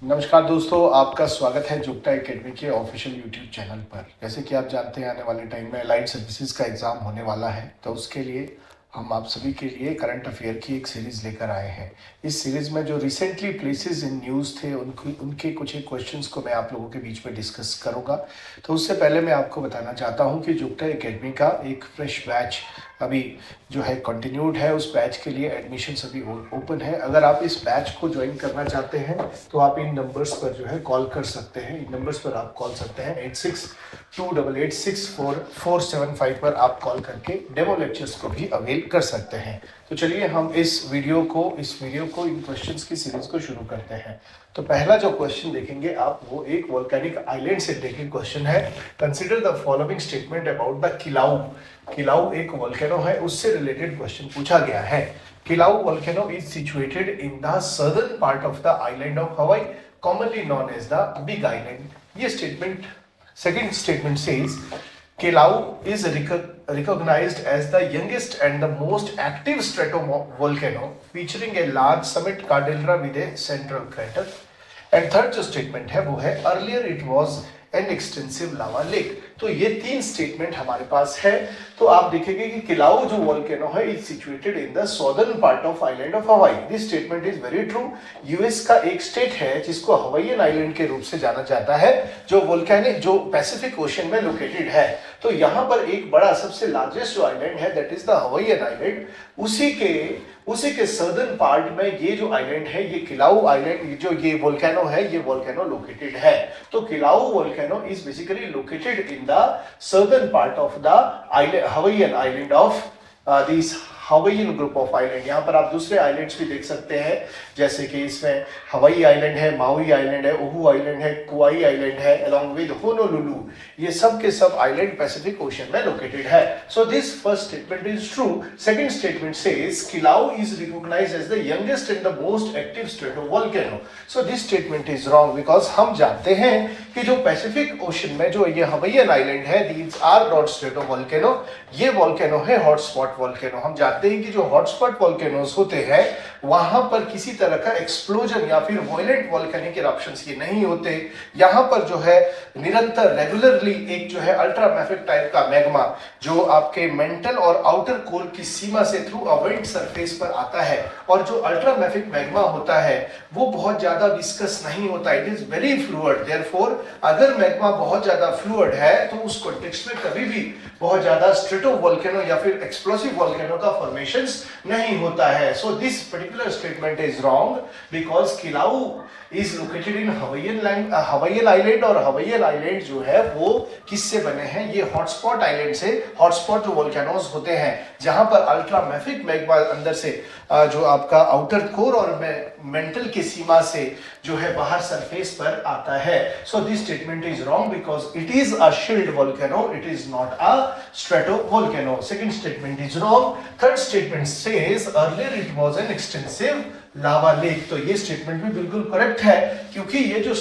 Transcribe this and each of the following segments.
नमस्कार दोस्तों, आपका स्वागत है जुगटा एकेडमी के ऑफिशियल यूट्यूब चैनल पर। जैसे कि आप जानते हैं, आने वाले टाइम में अलाइड सर्विसेज का एग्ज़ाम होने वाला है, तो उसके लिए हम आप सभी के लिए करंट अफेयर की एक सीरीज़ लेकर आए हैं। इस सीरीज़ में जो रिसेंटली प्लेसेस इन न्यूज़ थे उनके कुछ एक क्वेश्चंस को मैं आप लोगों के बीच में डिस्कस करूंगा। तो उससे पहले मैं आपको बताना चाहता हूं कि जुगटा एकेडमी का एक फ्रेश बैच अभी जो है कंटिन्यूड है। उस बैच के लिए एडमिशन्स अभी ओपन है। अगर आप इस बैच को ज्वाइन करना चाहते हैं तो आप इन नंबर्स पर जो है कॉल कर सकते हैं। इन नंबर्स पर आप कॉल सकते हैं 8628864475 पर आप कॉल करके डेमो लेक्चर्स को भी अवेल कर सकते हैं। तो चलिए हम इस वीडियो को इन क्वेश्चंस की सीरीज को शुरू करते हैं। तो पहला जो क्वेश्चन देखेंगे आप, वो एक वोल्केनिक आइलैंड से रिलेटेड क्वेश्चन है। Consider the following statement about the Kilauea. Kilauea एक वोल्केनो है, उससे रिलेटेड क्वेश्चन पूछा गया है। Kilauea volcano is situated in the southern part of the island of Hawaii, commonly known as the big island. ये statement, second statement says Kilau is recognized as the youngest and the most active stratovolcano, featuring a large summit caldera with a central crater. And third जो statement है वो है earlier it was an extensive lava lake. तो ये तीन statement हमारे पास है। तो आप देखेंगे कि किलाउ जो वोल्केनो है is situated in the southern part of island of हवाई। This statement is very true. US का एक स्टेट है जिसको हवाईयन आइलैंड के रूप से जाना जाता है, जो वोल्केनिक जो पैसिफिक ओशन में लोकेटेड है। तो यहाँ पर एक बड़ा सबसे लार्जेस्ट जो आइलैंड है that is the Hawaiian island. उसी के सदर्न पार्ट में ये जो आइलैंड है, ये किलाउ आइलैंड, जो ये वोल्केनो है, ये वोल्केनो लोकेटेड है। तो Kilauea volcano is basically located in the southern part of the Hawaiian island of this Hawaiian group of island. यहाँ पर आप दूसरे आइलैंड्स भी देख सकते हैं, जैसे कि इसमें हवाई आइलैंड है, माउई आइलैंड है, ओहू आइलैंड है, कुआई आइलैंड है, अलोंग विद होनोलुलु। ये सब के सब आइलैंड पैसिफिक ओशन में लोकेटेड है। So this first statement is true. Second statement says Kilauea is recognized as the youngest and the most active stratovolcano. So this statement is wrong, because हम जानते हैं कि जो पैसिफिक ओशन में जो ये हवाईयन आइलैंड है, दीज आर नॉट स्ट्रेटोवोल्केनो। ये वोल्केनो है हॉटस्पॉट वोल्केनो। हम जानते हैं कि जो हॉटस्पॉट वोल्केनोस होते हैं वहां पर किसी तरह का एक्सप्लोजन या फिर वायलेंट वोल्केनिक इरप्शंस ये नहीं होते। यहां पर जो है निरंतर रेगुलरली एक जो है अल्ट्रामैफिक टाइप का मैग्मा जो आपके मेंटल और आउटर कोर की सीमा से थ्रू अ वेंट सरफेस पर आता है। और जो अल्ट्रामैफिक मैग्मा होता है वो बहुत ज्यादा विस्कस नहीं होता, it is very fluid. Therefore अगर मैग्मा बहुत ज्यादा फ्लूइड है तो उस कॉन्टेक्स्ट में कभी भी बहुत ज्यादा स्ट्रेटोवोल्केनो या फिर एक्सप्लोसिव वोल्केनो का फॉर्मेशंस नहीं होता है। So this particular statement is wrong because Kilauea is located in Hawaiian island. और हवाईयन आइलैंड जो है वो किससे बने हैं? ये हॉटस्पॉट आइलैंड से। हॉटस्पॉट जो वोल्केनोज होते हैं जहां पर अल्ट्रामैफिक मैग्मा अंदर से जो आपका आउटर कोर और मेंटल की सीमा से जो है बाहर सरफेस पर आता है। So this statement is wrong because it is a shield volcano, it is not a स्ट्रेटोवोल्केनो। Second statement is wrong. Third statement says earlier it was an extensive lava lake. तो ये स्टेटमेंट भी बिल्कुल correct है, क्योंकि ये जो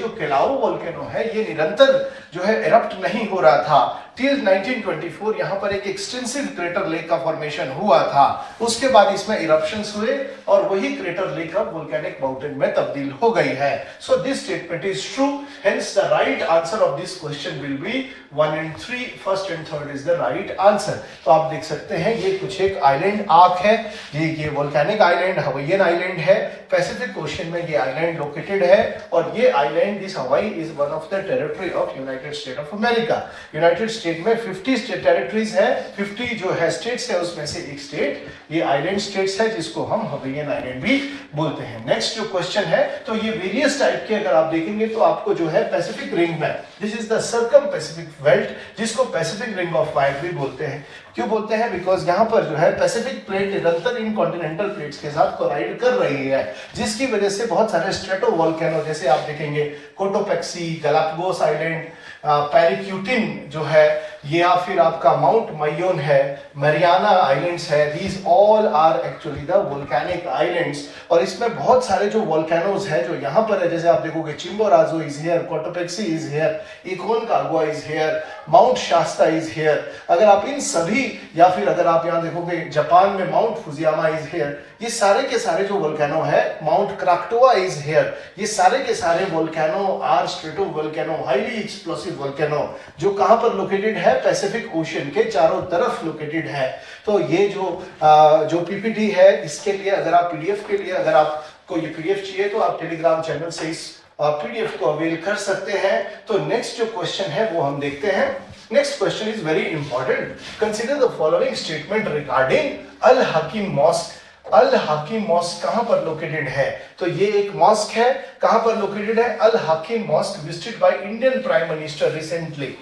किलाउ volcano है ये निरंतर जो है इरप्ट नहीं हो रहा था। टिल 1924 यहाँ पर एक एक्सटेंसिव क्रेटर लेक का फॉर्मेशन हुआ था। उसके बाद इसमें इरप्शंस हुए और वही क्रेटर लेक अब वोल्केनिक माउंटेन में तब्दील हो गई है। So this statement is true, hence the right answer of this question will be 1 and 3। First and third is the right answer. तो आप देख सकते हैं ये कुछ एक आइलैंड आर्क है, ये वोल्केनिक आइलैंड हवाईयन आइलैंड है। पैसिफिक ओशन में ये आइलैंड लोकेटेड है और ये आइलैंड, दिस हवाई is one of the territory of United state of America. United state में 50 स्टेट टेरिटरीज है, 50 जो है स्टेट्स है उसमें से एक स्टेट ये आइलैंड स्टेट्स है जिसको हम हवाईयन आइलैंड भी बोलते हैं। नेक्स्ट जो क्वेश्चन है, तो ये वेरियस टाइप के अगर आप देखेंगे तो आपको जो है पैसिफिक रिंग में, this is the circum Pacific belt, जिसको पैसिफिक रिंग ऑफ फायर भी बोलते हैं। क्यों बोलते हैं? बिकॉज यहाँ पर जो है पैसिफिक प्लेट निरंतर इन कॉन्टिनेंटल प्लेट्स के साथ कोलाइड कर रही है, जिसकी वजह से बहुत सारे स्ट्रेटोवोल्केनो, जैसे आप देखेंगे कोटोपेक्सी, गलापागोस आइलैंड, पैरिक्यूटिन जो है, ये या फिर आपका माउंट मयोन है, मरियाना आइलैंड्स है, these all are actually the volcanic islands. और इसमें बहुत सारे जो वोल्केनोज हैं जो यहाँ पर है, जैसे आप देखोगे Chimborazo is here, Cotopaxi is here, Aconcagua is here, Mount Shasta is here. अगर आप इन सभी, या फिर अगर आप यहाँ देखोगे जापान में माउंट फुजियामा इज हियर, ये सारे के सारे जो वोल्केनो है, माउंट क्राक्टोआ इज हियर, ये सारे के सारे volcano are strato volcano, highly explosive volcano, जो कहां पर लोकेटेड है, पैसिफिक ओशन के चारों तरफ लोकेटेड है। तो ये जो पीपीटी है, इसके लिए अगर आप पीडीएफ के लिए अगर आपको ये पीडीएफ चाहिए तो आप टेलीग्राम चैनल से इस पीडीएफ को अवेल कर सकते हैं। तो नेक्स्ट जो क्वेश्चन है वो हम देखते हैं। Next question is very important. Consider the following statement regarding Al Hakim mosque. Al Hakim mosque कहां पर लोकेटेड है? तो ये एक मॉस्क है, कहां पर लोकेटेड है? Al Hakim mosque visited by Indian prime minister recently.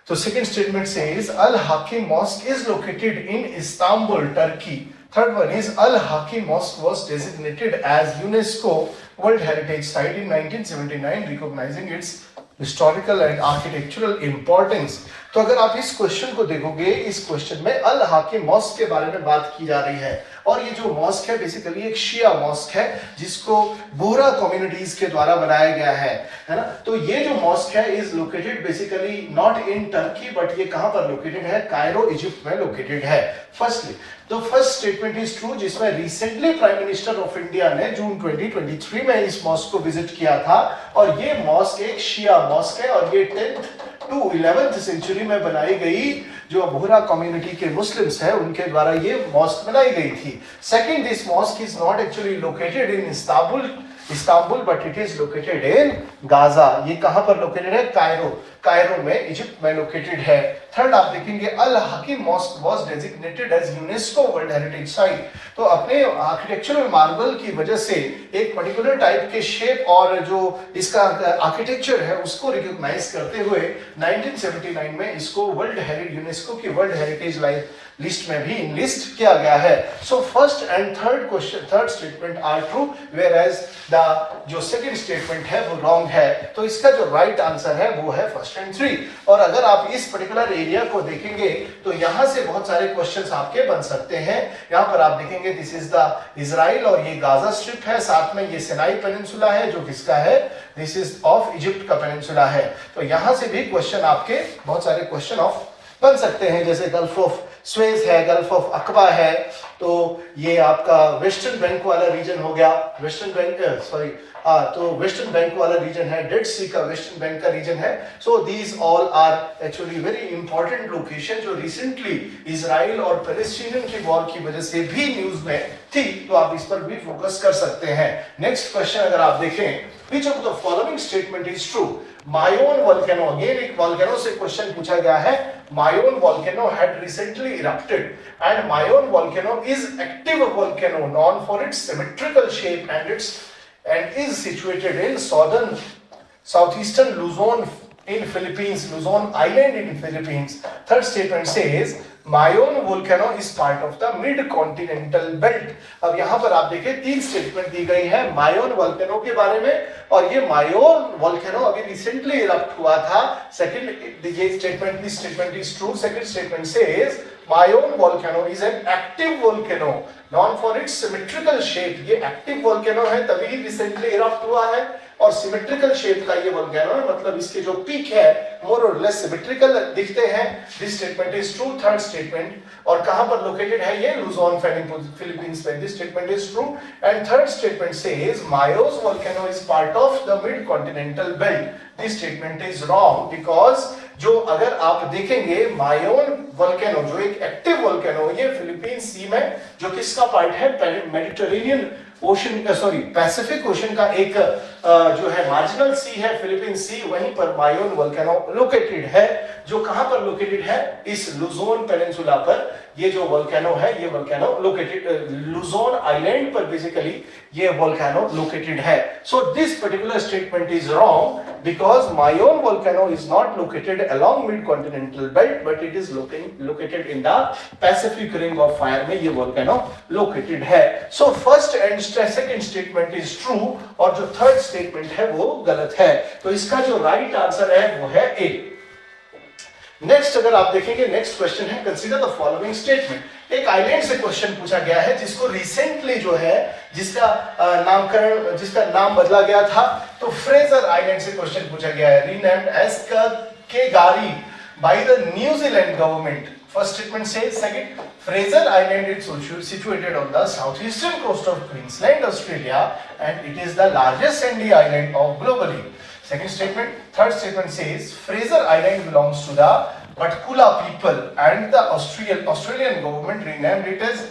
तो second statement says Al Hakim mosque is located in Istanbul, Turkey. Third one is Al Hakim Mosque was designated as UNESCO World Heritage Site in 1979, recognizing its historical and architectural importance। तो अगर आप इस question को देखोगे, इस question में अल हाकिम mask के बारे में बात की जा रही है। और ये जो मॉस्क है बेसिकली एक शिया मॉस्क है, जिसको बोहरा कम्युनिटीज के द्वारा बनाया गया है ना। तो ये जो मॉस्क है is located basically not in Turkey, but ये कहां पर लोकेटेड है? कायरो, इजिप्ट में लोकेटेड है। फर्स्टली तो फर्स्ट स्टेटमेंट इज ट्रू, जिसमें recently prime minister of India ने जून 2023 में इस मॉस्क को विजिट किया था। और ये मॉस्क एक शिया मॉस्क है और ये 10th to 11th सेंचुरी में बनाई गई, जो बोहरा कम्युनिटी के मुस्लिम्स हैं उनके द्वारा ये मॉस्क बनाई गई थी। Second, this mask is not actually located in Istanbul but it is located in Gaza. ये कहां पर लोकेटेड है? कायरो में, इजिप्ट में लोकेटेड है। थर्ड आप देखेंगे Al Hakim mosque was designated as UNESCO world heritage site. तो अपने आर्किटेक्चरल मार्बल की वजह से एक पर्टिकुलर टाइप के शेप और जो इसका आर्किटेक्चर है उसको रिकॉग्नाइज करते हुए 1979 में इसको यूनेस्को की वर्ल्ड हेरिटेज लिस्ट में भी लिस्ट किया गया है। So first and third statement are true, whereas the जो सेकंड स्टेटमेंट है वो रॉन्ग है। तो इसका जो राइट आंसर है वो है फर्स्ट एंड थ्री। और अगर आप इस पर्टिकुलर एरिया को देखेंगे तो यहां से बहुत सारे क्वेश्चंस आपके बन सकते हैं। यहां पर आप देखेंगे दिस इज द इजराइल और ये गाजा स्ट्रिप है, साथ में ये सिनाई पेनिनसुला है जो किसका है? दिस इज ऑफ इजिप्ट का पेनिनसुला है। तो यहां से भी क्वेश्चन आपके बहुत सारे क्वेश्चन ऑफ बन सकते हैं, जैसे गल्फ ऑफ स्वेज है, गल्फ ऑफ अकबा है, तो ये आपका वेस्टर्न बैंक वाला रीजन हो गया, वेस्टर्न बैंक वाला रीजन है, डेड सी का वेस्टर्न बैंक का रीजन है। So these all are actually very important location जो रिसेंटली इजराइल और पैलेस्टीनियन की वॉर की वजह से भी न्यूज में थी, तो आप इस पर भी फोकस कर सकते हैं। नेक्स्ट क्वेश्चन अगर आप देखें, which of the following statement is true? Mayon volcano, again एक volcano से क्वेश्चन पूछा गया है। Mayon volcano had recently erupted and Mayon volcano is active volcano known for its symmetrical shape and is situated in southeastern Luzon in Philippines, Luzon Island in Philippines. Third statement says Mayon volcano is part of the mid-continental belt। अब यहाँ पर आप देखिए तीन statement दी गई है मायोन volcano के बारे में, और ये मायोन वोल्केनो अभी रिसेंटली इरप्ट हुआ था। सेकंड ये statement is true. Second statement says Mayon volcano is an active volcano known for its symmetrical shape। ये एक्टिव वोल्केनो है, तभी रिसेंटली इरप्ट हुआ है, और सिमेट्रिकल शेप का ये वोल्केनो है, मतलब इसके जो पीक है मोर और लेस सिमेट्रिकल दिखते हैं। This statement is true. Third statement, और कहां पर लोकेटेड है ये? लुजोन फिलीपींस में। This statement is true. And third statement says Mayon volcano is part of the mid continental belt. This statement is wrong, because जो अगर आप देखेंगे मायोन वोल्केनो जो एक एक्टिव वोल्केनो, ये फिलीपींस सी में जो किसका पार्ट है? Mediterranean ocean, sorry Pacific ocean का एक जो है मार्जिनल सी है फिलीपींस सी, वहीं पर मायोन वोल्केनो लोकेटेड है, जो कहां पर लोकेटेड है? इस लुजोन पेनिनसुला पर ये जो वोल्केनो है, ये वोल्केनो लोकेटेड लुजोन आइलैंड पर बेसिकली ये वोल्केनो लोकेटेड है। So this particular statement is wrong because Mayon volcano is not located along mid-continental belt but it is located in the Pacific Ring of Fire में ये volcano located है। So first and second statement is true और जो third statement है वो गलत है। तो इसका जो right answer है वो है A। नेक्स्ट अगर आप देखेंगे, नेक्स्ट क्वेश्चन है कंसीडर द फॉलोइंग स्टेटमेंट। एक आइलैंड से क्वेश्चन पूछा गया है जिसको रिसेंटली जो है जिसका नामकरण, जिसका नाम बदला गया था, तो फ्रेजर आइलैंड से क्वेश्चन पूछा गया है, renamed as K'gari by the New Zealand government. First statement says, second, Fraser Island is situated on the southeastern coast of Queensland, Australia, and it is the largest sandy island of globally. Second statement, third statement says, Fraser Island belongs to the Batkula people, and the Australian government renamed it as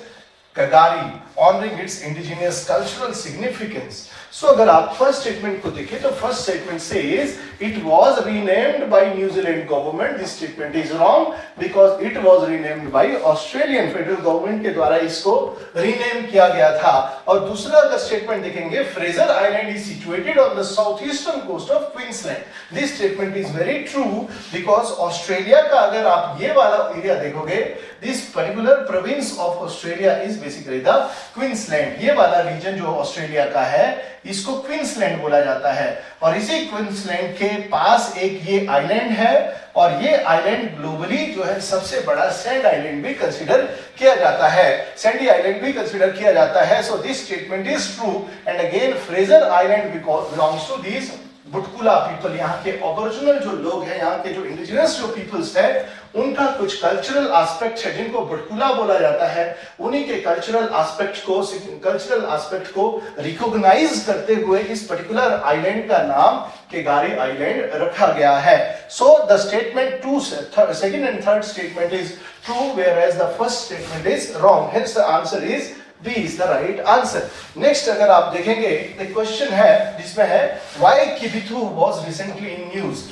Kagari, honoring its indigenous cultural significance. So अगर आप first statement को देखें तो first statement says it was renamed by New Zealand government. This statement is wrong because it was renamed by Australian federal government के द्वारा इसको rename किया गया था। और दूसरा अगर स्टेटमेंट देखेंगे, Fraser island is situated on the south eastern coast of Queensland. This statement is very true because Australia का अगर आप ये वाला एरिया देखोगे, this particular province of Australia is basically the Queensland. ये वाला रीजन जो ऑस्ट्रेलिया का है इसको क्वींसलैंड बोला जाता है। और इसी क्वींसलैंड के पास एक ये आइलैंड है, और ये आइलैंड ग्लोबली जो है सबसे बड़ा सैंड आइलैंड भी कंसीडर किया जाता है, सैंडी आइलैंड भी कंसीडर किया जाता है। So this statement is true and again Fraser island belongs to this Butchulla people. यहाँ के ओरिजिनल जो लोग हैं, यहाँ के जो इंडिजिनस जो पीपल्स है, उनका कुछ कल्चरल एस्पेक्ट है जिनको बुटकुला बोला जाता है। उन्हीं के कल्चरल एस्पेक्ट को रिकॉग्नाइज करते हुए इस पर्टिकुलर आइलैंड का नाम केगारी आइलैंड रखा गया है। So the statement two, second and third statement is true whereas the first statement is wrong. Hence the answer is B is the right answer. Next अगर आप देखेंगे, एक क्वेश्चन है जिसमें है why Kibithu was recently in news.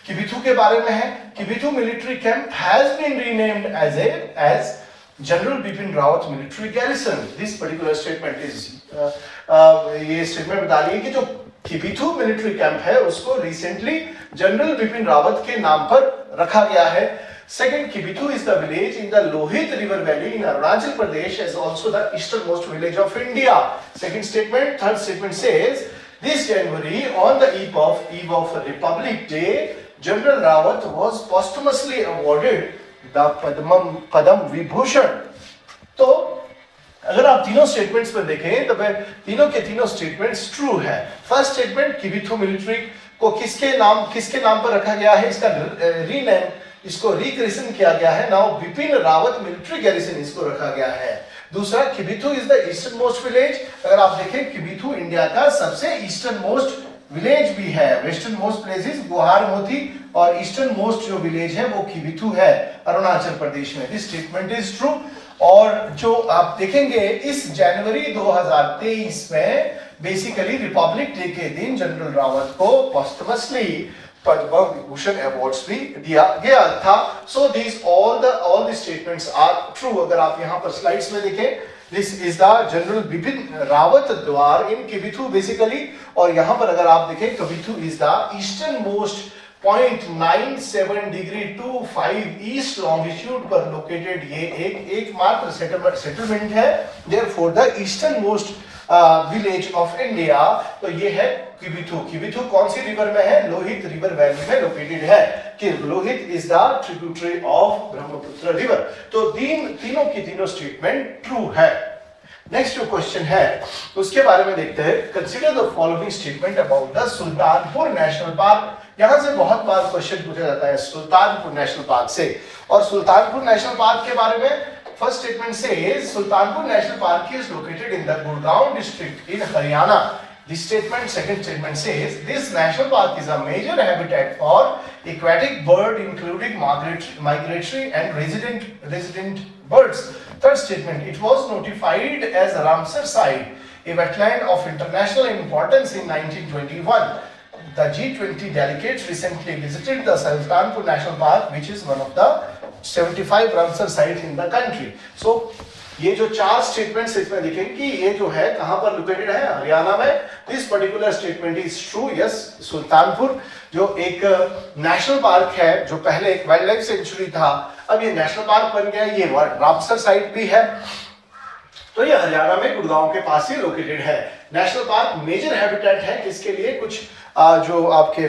Kibithu के बारे में है। Kibithu military camp has been renamed as General Bipin Rawat military garrison. This particular statement is ये स्टेटमेंट बता रही है कि जो किबिथु मिलिट्री कैंप है उसको रिसेंटली जनरल बिपिन रावत के नाम पर रखा गया है। Second, Kibithu is the village in the Lohit River Valley in Arunachal Pradesh, as also the easternmost village of India. Second statement. Third statement says, this January, on the eve of Republic Day, General Rawat was posthumously awarded the Padam Vibhushan. तो अगर आप तीनों statements पर देखें तो तीनों के तीनों स्टेटमेंट्स ट्रू है। फर्स्ट स्टेटमेंट, किबिथु मिलिट्री को किसके नाम पर रखा गया है, इसका रीनेम, इसको रिक्रिएशन किया गया है, now Bipin Rawat military garrison इसको रखा गया है। दूसरा, Kibithu is the eastern most village. अगर आप देखें, किबिथु इंडिया का सबसे ईस्टर्न मोस्ट विलेज भी है। Western most place is Guwahati और ईस्टर्न मोस्ट जो विलेज है वो किबिथु है अरुणाचल प्रदेश में। This statement is true. और जो आप देखेंगे, इस जनवरी 2023 में बेसिकली रिपब्लिक डे के दिन जनरल रावत को पोस्टमसली पद्म विभूषण अवार्ड्स भी दिया गया था। So this all the statements are true. अगर आप यहाँ पर स्लाइड्स में देखें, this is the general Bipin Rawat द्वार इन किबिथु बेसिकली। और यहाँ पर अगर आप देखें, Kibithu is the eastern most 0.97 degree 25 east longitude पर लोकेटेड ये एकमात्र सेटलमेंट है, therefore the eastern most village of India. तो ये है किबिथु। किबिथु कौन सी रिवर में है? लोहित रिवर वैली में लोकेटेड है, कि Lohit is the tributary of Brahmaputra river. तो तीनों की तीनों स्टेटमेंट ट्रू है। नेक्स्ट जो क्वेश्चन है उसके बारे में देखते हैं। Consider the following statement about the Sultanpur national park. यहां से बहुत बार क्वेश्चन पूछा जाता है सुल्तानपुर नेशनल पार्क से। और सुल्तानपुर नेशनल पार्क के बारे में first statement says, Sultanpur national park is located in the Gurgaon district in Haryana. This statement, second statement says, this national park is a major habitat for aquatic bird including migratory and resident birds. Third statement, it was notified as Ramsar Site, a wetland of international importance in 1921. The G20 delegates recently visited the Sultanpur National Park, which is one of the 75 Ramsar sites in the country. So ये जो चार statements इसमें दिखेंगे कि ये जो है कहां पर लोकेटेड है, हरियाणा में। This particular statement is true. Yes, Sultanpur जो एक नेशनल पार्क है, जो पहले एक वाइल्ड लाइफ सेंचुरी था, अब ये नेशनल पार्क बन गया, ये रामसर साइट भी है। तो ये हरियाणा में गुड़गांव के पास ही लोकेटेड है। नेशनल पार्क मेजर हैबिटेट है किसके लिए, कुछ जो आपके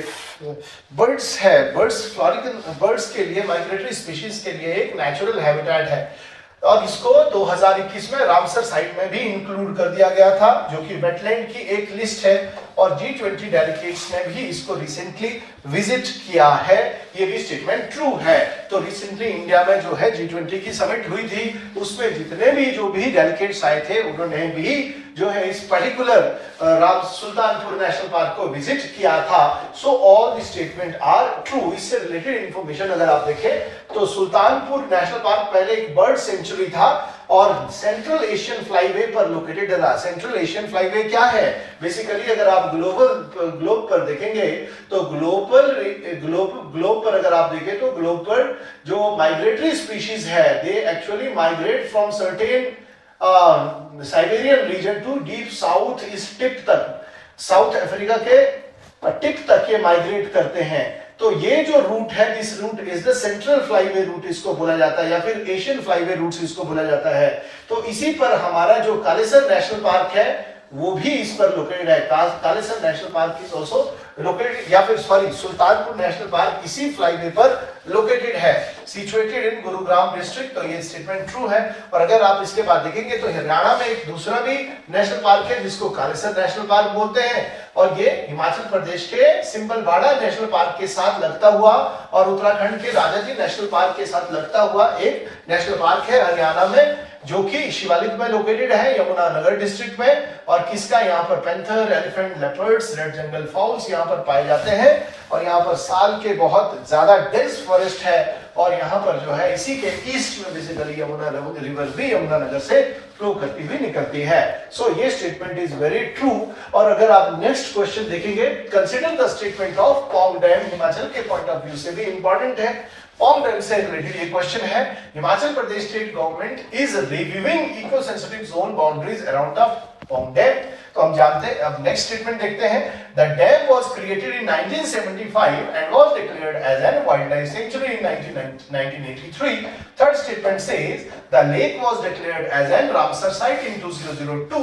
बर्ड्स है, बर्ड्स के लिए, माइग्रेटरी स्पीशीज के लिए एक नेचुरल हैबिटेट है। और इसको 2021 में रामसर साइट में भी इंक्लूड कर दिया गया था, जो कि वेटलैंड की एक लिस्ट है। और G20 डेलीगेट्स ने भी इसको रिसेंटली विजिट किया है। ये भी स्टेटमेंट ट्रू है। तो रिसेंटली इंडिया में जो है G20 की समिट हुई थी, उसमें जितने भी जो भी डेलीगेट्स आए थे, उन्होंने भी जो है इस particular Ram Sultanpur national park को विजिट किया था। So all the statement are true. इससे रिलेटेड इंफॉर्मेशन अगर आप देखें तो सुल्तानपुर नेशनल पार्क पहले एक बर्ड सेंचुरी था और सेंट्रल एशियन फ्लाईवे पर लोकेटेड था। सेंट्रल एशियन फ्लाईवे क्या है, बेसिकली अगर आप ग्लोब पर देखेंगे तो ग्लोब पर अगर आप देखें तो ग्लोब पर जो माइग्रेटरी स्पीशीज है, they actually migrate from certain Siberian region to deep south east tip तक, साउथ अफ्रीका के टिप तक ये माइग्रेट करते हैं। तो ये जो रूट है, this route is the central flyway route इसको बोला जाता है, या फिर एशियन फ्लाईवे रूट इसको बोला जाता है। तो इसी पर हमारा जो कालेसर नेशनल पार्क है वो भी इस पर लोकेटेड है। Kalesar national park is also located, या फिर सॉरी सुल्तानपुर नेशनल पार्क इसी फ्लाईवे पर लोकेटेड है, सिचुएटेड इन गुरुग्राम डिस्ट्रिक्ट। तो ये स्टेटमेंट ट्रू है। और अगर आप इसके बाद देखेंगे तो हरियाणा में एक दूसरा भी नेशनल पार्क है जिसको कालेसर नेशनल पार्क बोलते हैं, और ये हिमाचल प्रदेश के सिंबलवाड़ा नेशनल पार्क के साथ लगता हुआ और उत्तराखंड के राजाजी नेशनल पार्क के साथ लगता हुआ एक नेशनल पार्क है हरियाणा में, जो कि शिवालिक में लोकेटेड है, यमुनानगर डिस्ट्रिक्ट में। और किसका, यहाँ पर पैंथर, एलिफेंट, लेपर्ड्स, रेड जंगल फाउल्स यहाँ पर पाए जाते हैं। और यहाँ पर साल के बहुत ज्यादा डेंस फॉरेस्ट है। और यहाँ पर जो है इसी के ईस्ट में बेसिकली यमुना रिवर भी यमुनानगर से फ्लो करती हुई निकलती है। सो ये स्टेटमेंट इज वेरी ट्रू। और अगर आप नेक्स्ट क्वेश्चन देखेंगे, consider the statement of Pong dam, Himachal के पॉइंट ऑफ व्यू से भी इंपॉर्टेंट है। पौंग डैम से रिलेटेड ये क्वेश्चन है, Himachal Pradesh state government is reviewing eco sensitive zone boundaries around the Pong dam. तो हम जानते हैं, अब नेक्स्ट स्टेटमेंट देखते हैं। The dam was created in 1975 and was declared as an wildlife sanctuary in 1983। Third statement says the lake was declared as an Ramsar site in 2002।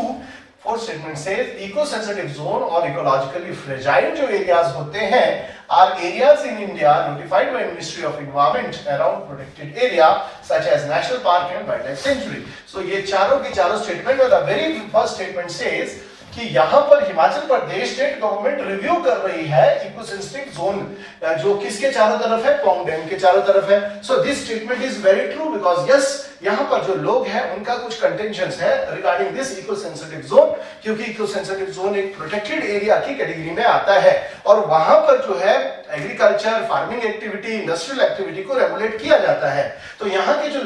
Fourth statement says eco sensitive zone और ecologically fragile जो areas होते हैं are areas in India notified by ministry of environment around protected area such as national park and wildlife sanctuary. So ये चारों की चारों statement, और the very first statement says कि यहां पर Himachal Pradesh state government review कर रही है इको सेंसिटिव जोन, जो किसके चारों तरफ है, पौंग डैम के चारों तरफ है। So this statement is very true because yes, यहां पर जो लोग हैं उनका कुछ कंटेंशंस है regarding this eco sensitive zone, क्योंकि इको सेंसिटिव जोन एक प्रोटेक्टेड एरिया की कैटेगरी में आता है। और वहां पर जो है agriculture, farming activity, industrial activity को रेगुलेट किया जाता है। तो यहाँ के जो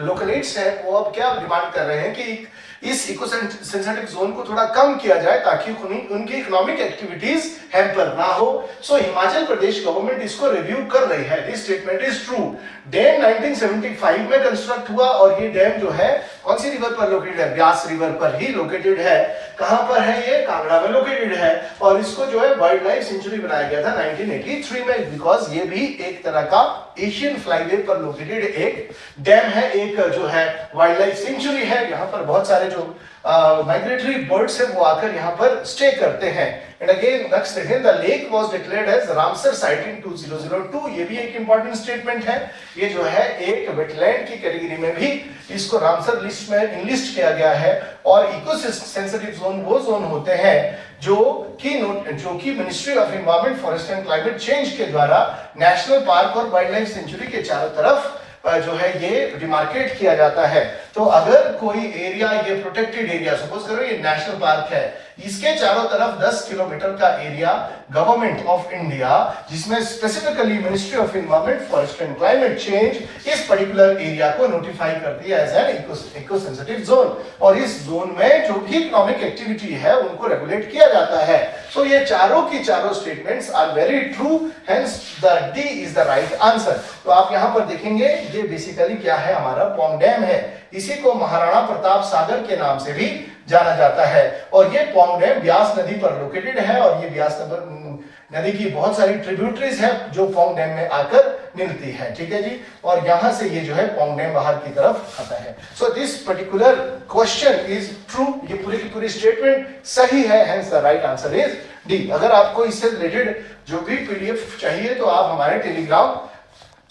लोकलेट्स हैं वो अब क्या डिमांड कर रहे हैं कि इस इको सेंसिटिव जोन को थोड़ा कम किया जाए ताकि उनकी इकोनॉमिक एक्टिविटीज हैम्पर ना हो। सो हिमाचल प्रदेश गवर्नमेंट इसको रिव्यू कर रही है। This statement is true. Dam 1975 में कंस्ट्रक्ट हुआ और ये डैम जो है कौन सी रिवर पर लोकेटेड है, ब्यास रिवर पर ही लोकेटेड है। कहां पर है ये, कांगड़ा में लोकेटेड है। और इसको जो है वाइल्ड लाइफ सेंचुरी बनाया गया था 1983 में, बिकॉज ये भी एक तरह का एशियन फ्लाईवे पर लोकेटेड एक डैम है, एक जो है वाइल्ड लाइफ सेंचुरी है। यहाँ पर बहुत सारे जो माइग्रेटरी बर्ड्स है वो आकर यहाँ पर स्टे करते हैं। एंड अगेन नेक्स्ट देखें, the lake was declared as Ramsar site in 2002। ये भी एक इंपॉर्टेंट स्टेटमेंट है। ये जो है एक वेटलैंड की कैटेगरी में भी इसको रामसर लिस्ट में इनलिस्ट किया गया है। और इको सेंसिटिव जोन वो जोन होते हैं जो कि ministry of environment, forest and climate change के द्वारा नेशनल पार्क और वाइल्ड लाइफ सेंचुरी के चारों तरफ जो है ये डिमार्केट किया जाता है। तो अगर कोई एरिया, ये प्रोटेक्टेड एरिया, सपोज करो ये नेशनल पार्क है, इसके चारों तरफ 10 किलोमीटर का एरिया गवर्नमेंट ऑफ इंडिया, जिसमें specifically ministry of environment, forest and climate change इस पर्टिकुलर एरिया को नोटिफाई करती है as an eco sensitive zone. और इस जोन में जो भी इकोनॉमिक एक्टिविटी है उनको रेगुलेट किया जाता है। सो ये चारों की चारों statements are very true, hence the D is the right answer. तो आप यहां पर देखेंगे ये बेसिकली क्या है, हमारा पौंग डैम है। इसी को महाराणा प्रताप सागर के नाम से भी जाना जाता है। और ये पौंग डैम ब्यास नदी पर लोकेटेड है। और ये ब्यास नदी की बहुत सारी ट्रिब्यूटरीज है जो पौंग डैम में आकर मिलती है, ठीक है जी। और यहां से ये जो है पोंग डैम बाहर की तरफ आता है। So this particular question is true, ये पूरी की पूरी स्टेटमेंट सही है, hence the right answer is D. अगर आपको इससे रिलेटेड जो भी पीडीएफ चाहिए तो आप हमारे टेलीग्राम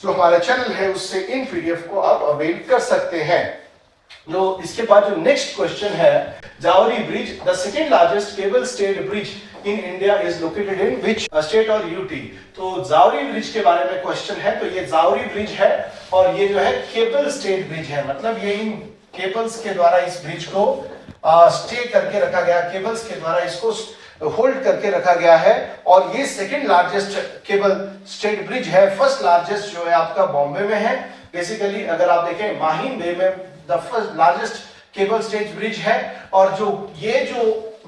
जो हमारा चैनल है उससे इन पीडीएफ को आप अवेल कर सकते हैं। जो इसके बाद जो नेक्स्ट क्वेश्चन है, Jawari bridge the second largest cable stayed bridge in India is located in which state और यूटी। तो जावरी ब्रिज के बारे में क्वेश्चन है। तो ये जावरी ब्रिज है और ये जो है केबल स्टेड ब्रिज है, मतलब ये इन केबल्स के द्वारा इस ब्रिज को स्टे करके रखा गया, केबल्स के द्वारा इसको होल्ड करके रखा गया है। और ये second largest cable stayed bridge है। फर्स्ट लार्जेस्ट जो है आपका बॉम्बे में है। बेसिकली अगर आप देखें माहिम बे में the first largest cable stayed bridge है। और जो ये जो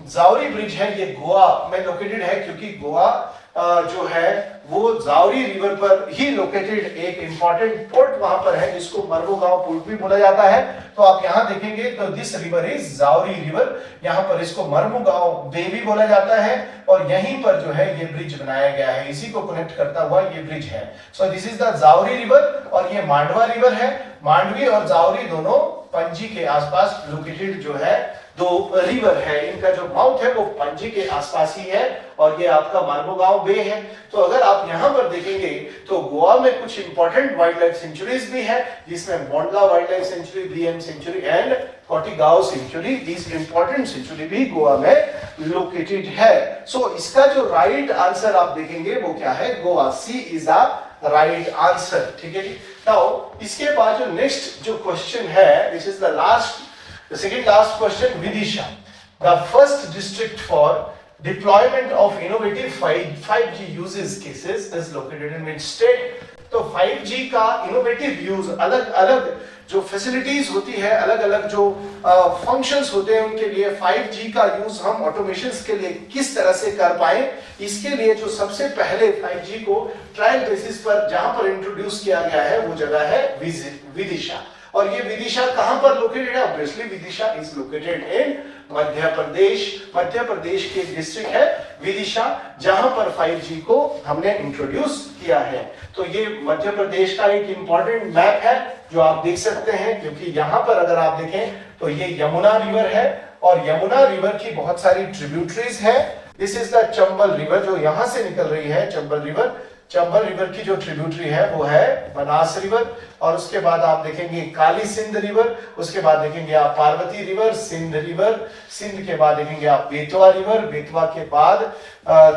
जावरी ब्रिज है ये गोवा में लोकेटेड है, क्योंकि गोवा जो है वो जावरी रिवर पर ही लोकेटेड एक इंपॉर्टेंट पोर्ट वहां पर है जिसको मरमुगांव पोर्ट भी बोला जाता है। तो आप यहां देखेंगे तो this river is Jawari river, यहां पर इसको मरमुगांव बे भी बोला जाता है। और यहीं पर जो है ये ब्रिज बनाया गया है, इसी को कनेक्ट करता हुआ ये ब्रिज है। So this is the Jawari river और ये मांडवा रिवर है। मांडवी और जावरी दोनों पणजी के आसपास लोकेटेड जो है दो रिवर है। इनका जो माउथ है वो पणजी के आसपास ही है और ये आपका मरमुगांव बे है। तो अगर आप यहां पर देखेंगे तो गोवा में कुछ इंपॉर्टेंट वाइल्ड लाइफ सेंचुरीज भी है, जिसमें Bondla wildlife sanctuary, B M sanctuary and Cotigao sanctuary, this important sanctuary भी गोवा में लोकेटेड है। सो इसका जो राइट आंसर आप देखेंगे वो क्या है, गोवा, सी इज द राइट आंसर, ठीक है जी। नाउ इसके बाद जो नेक्स्ट जो क्वेश्चन है, this is the last The second last question, Vidisha, the first district for deployment of innovative 5G uses cases is located in which state? तो 5G का innovative use, अलग अलग जो फैसिलिटीज होती है, अलग अलग जो फंक्शंस होते हैं उनके लिए 5G का यूज हम ऑटोमेशंस के लिए किस तरह से कर पाए, इसके लिए जो सबसे पहले 5G को ट्रायल बेसिस पर जहां पर इंट्रोड्यूस किया गया है वो जगह है विदिशा। और ये विदिशा कहां पर लोकेटेड है? Obviously Vidisha is located in Madhya Pradesh. Madhya Pradesh की डिस्ट्रिक्ट है विदिशा, जहां पर 5G को हमने इंट्रोड्यूस किया है। तो ये मध्य प्रदेश का एक इंपॉर्टेंट मैप है जो आप देख सकते हैं, क्योंकि यहां पर अगर आप देखें तो ये यमुना रिवर है और यमुना रिवर की बहुत सारी ट्रिब्यूटरीज है। This is the Chambal river जो यहां से निकल रही है, चंबल रिवर। चंबल रिवर की जो ट्रिब्यूटरी है वो है बनास रिवर। और उसके बाद आप देखेंगे काली सिंध रिवर, उसके बाद देखेंगे आप पार्वती रिवर, सिंध रिवर, सिंध के बाद देखेंगे आप बेतवा रिवर, बेतवा के बाद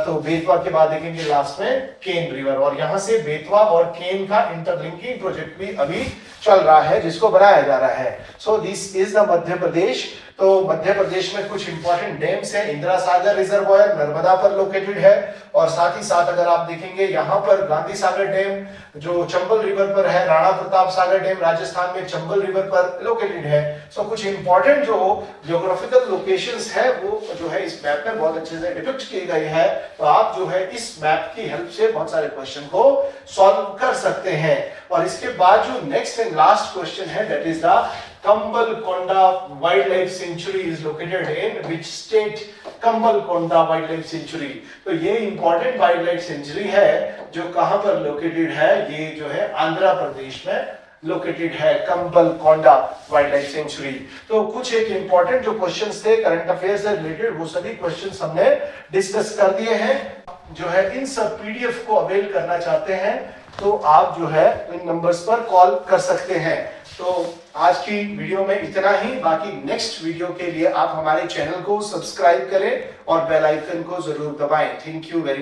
तो बेतवा के बाद देखेंगे लास्ट में केन रिवर। और यहां से बेतवा और केन का इंटरलिंकिंग प्रोजेक्ट भी अभी चल रहा है जिसको बनाया जा रहा है। So this is the Madhya Pradesh. तो मध्य प्रदेश में कुछ इंपॉर्टेंट डैम्स हैं, इंदिरा सागर रिजर्वायर नर्मदा पर लोकेटेड है। और साथ ही साथ अगर आप देखेंगे यहाँ पर गांधी सागर डैम जो चंबल रिवर पर है, राणा प्रताप सागर डैम राजस्थान में चंबल रिवर पर लोकेटेड है। सो कुछ इंपॉर्टेंट जो जियोग्राफिकल लोकेशंस है वो जो है इस मैप में बहुत अच्छे से डिपिक्ट की गई है। तो आप जो है इस मैप की हेल्प से बहुत सारे क्वेश्चन को सॉल्व कर सकते हैं। और इसके बाद जो नेक्स्ट एंड लास्ट क्वेश्चन है, that is the Kambalkonda Wildlife Sanctuary is located in which state? Kambalkonda Wildlife Sanctuary। तो ये इंपॉर्टेंट वाइल्ड लाइफ सेंचुरी है जो कहां पर लोकेटेड है, ये जो है आंध्र प्रदेश में लोकेटेड है, कंबलकोंडा वाइल्ड लाइफ सेंचुरी। तो कुछ एक इंपॉर्टेंट जो क्वेश्चंस थे करंट अफेयर से रिलेटेड वो सभी क्वेश्चंस हमने डिस्कस कर दिए हैं। जो है इन सब पीडीएफ को अवेल करना चाहते हैं तो आप जो है इन नंबर्स पर कॉल कर सकते हैं। तो आज की वीडियो में इतना ही। बाकी नेक्स्ट वीडियो के लिए आप हमारे चैनल को सब्सक्राइब करें और बेल आइकन को जरूर दबाएं। Thank you very much.